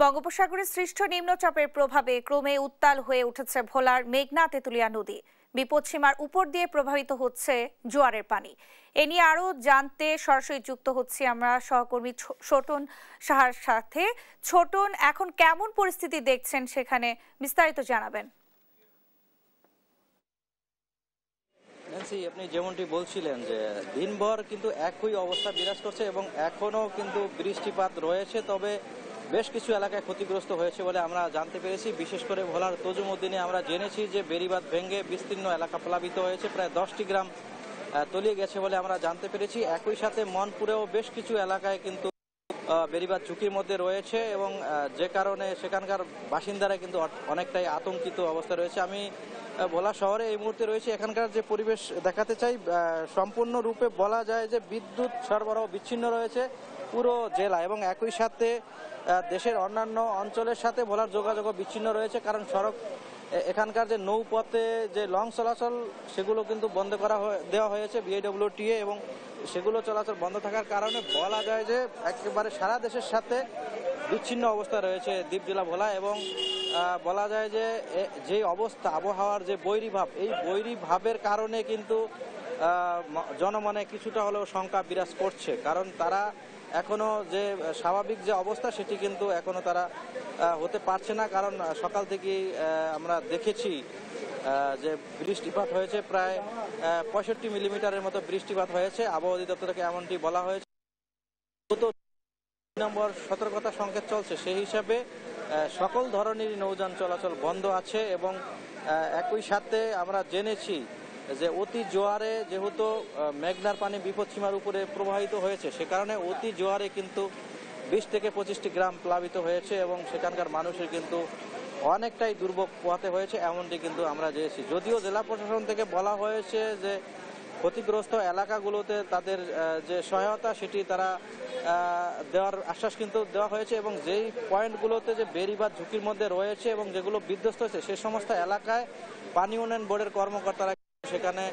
বঙ্গোপসাগরে সৃষ্ট নিম্নচাপের প্রভাবে ক্রমে উত্তাল হয়ে উঠেছে ভোলার মেঘনা তেঁতুলিয়া নদী। বিপদসীমার উপর দিয়ে প্রবাহিত হচ্ছে জোয়ারের পানি। এ নিয়ে আরো জানতে সরাসরি যুক্ত হচ্ছি আমরা সহকর্মী ছোটন সাহার সাথে। ছোটন, এখন কেমন পরিস্থিতি দেখছেন সেখানে, বিস্তারিত জানাবেন। আপনি যেমনটি বলছিলেন যে দিনভর কিন্তু একই অবস্থা বিরাজ করছে এবং এখনো কিন্তু বৃষ্টিপাত রয়েছে, তবে বেশ কিছু এলাকায় ক্ষতিগ্রস্ত হয়েছে বলে আমরা জানতে পেরেছি। বিশেষ করে ভোলার তজুমুদ্দিনে আমরা জেনেছি যে বেড়িবাঁধ ভেঙে বিস্তীর্ণ এলাকা প্লাবিত হয়েছে, প্রায় 10টি গ্রাম তলিয়ে গেছে বলে আমরা জানতে পেরেছি। একই সাথে মনপুরেও বেশ কিছু এলাকায় কিন্তু বেড়িবাঁধ ঝুঁকির মধ্যে রয়েছে এবং যে কারণে সেখানকার বাসিন্দারা কিন্তু অনেকটাই আতঙ্কিত অবস্থা রয়েছে। আমি ভোলা শহরে এই মুহূর্তে রয়েছে। এখানকার যে পরিবেশ দেখাতে চাই, সম্পূর্ণরূপে বলা যায় যে বিদ্যুৎ সরবরাহ বিচ্ছিন্ন রয়েছে পুরো জেলা, এবং একই সাথে দেশের অন্যান্য অঞ্চলের সাথে ভোলার যোগাযোগও বিচ্ছিন্ন রয়েছে, কারণ সড়ক এখানকার যে নৌপথে যে লং চলাচল সেগুলো কিন্তু বন্ধ করা দেওয়া হয়েছে বিআইডব্লিউটিএ, এবং সেগুলো চলাচল বন্ধ থাকার কারণে বলা যায় যে একেবারে সারা দেশের সাথে বিচ্ছিন্ন অবস্থা রয়েছে দ্বীপ জেলা ভোলা। এবং বলা যায় যে যে অবস্থা, আবহাওয়ার যে বৈরীভাব, এই বৈরীভাবের কারণে কিন্তু জনমনে কিছুটা হলেও শঙ্কা বিরাজ করছে, কারণ তারা এখনো যে স্বাভাবিক যে অবস্থা সেটি কিন্তু এখনো তারা হতে পারছে না। কারণ সকাল থেকেই আমরা দেখেছি যে বৃষ্টিপাত হয়েছে, প্রায় 65 মিলিমিটারের মতো বৃষ্টিপাত হয়েছে। আবহাওয়া অধিদপ্তর থেকে এমনটি বলা হয়েছে। নম্বর সতর্কতা সংকেত চলছে, সেই হিসাবে সকল ধরনের নৌযান চলাচল বন্ধ আছে। এবং একই সাথে আমরা জেনেছি যে অতি জোয়ারে যেহেতু মেঘনার পানি বিপদসীমার উপরে প্রবাহিত হয়েছে, সে কারণে অতি জোয়ারে কিন্তু 20 থেকে 25টি গ্রাম প্লাবিত হয়েছে এবং সেখানকার মানুষের কিন্তু অনেকটাই দুর্ভোগ পোহাতে হয়েছে, এমনটি কিন্তু আমরা জেনেছি। যদিও জেলা প্রশাসন থেকে বলা হয়েছে যে ক্ষতিগ্রস্ত এলাকাগুলোতে তাদের যে সহায়তা সেটি তারা দেওয়ার আশ্বাস কিন্তু দেওয়া হয়েছে, এবং যেই পয়েন্টগুলোতে যে বেড়িবাঁধ ঝুঁকির মধ্যে রয়েছে এবং যেগুলো বিধ্বস্ত হয়েছে সে সমস্ত এলাকায় পানি উন্নয়ন বোর্ডের কর্মকর্তারা সেখানে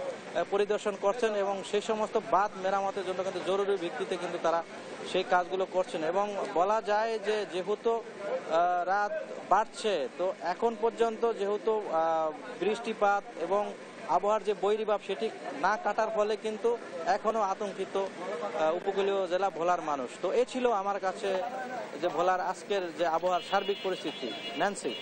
পরিদর্শন করছেন এবং সেই সমস্ত বাঁধ মেরামতের জন্য কিন্তু জরুরি ভিত্তিতে কিন্তু তারা সেই কাজগুলো করছেন। এবং বলা যায় যে যেহেতু রাত বাড়ছে, তো এখন পর্যন্ত যেহেতু বৃষ্টিপাত এবং আবহাওয়ার যে বৈরীভাব সেটি না কাটার ফলে কিন্তু এখনো আতঙ্কিত উপকূলীয় জেলা ভোলার মানুষ। তো এ ছিল আমার কাছে যে ভোলার আজকের যে আবহাওয়ার সার্বিক পরিস্থিতি। ন্যান্সি।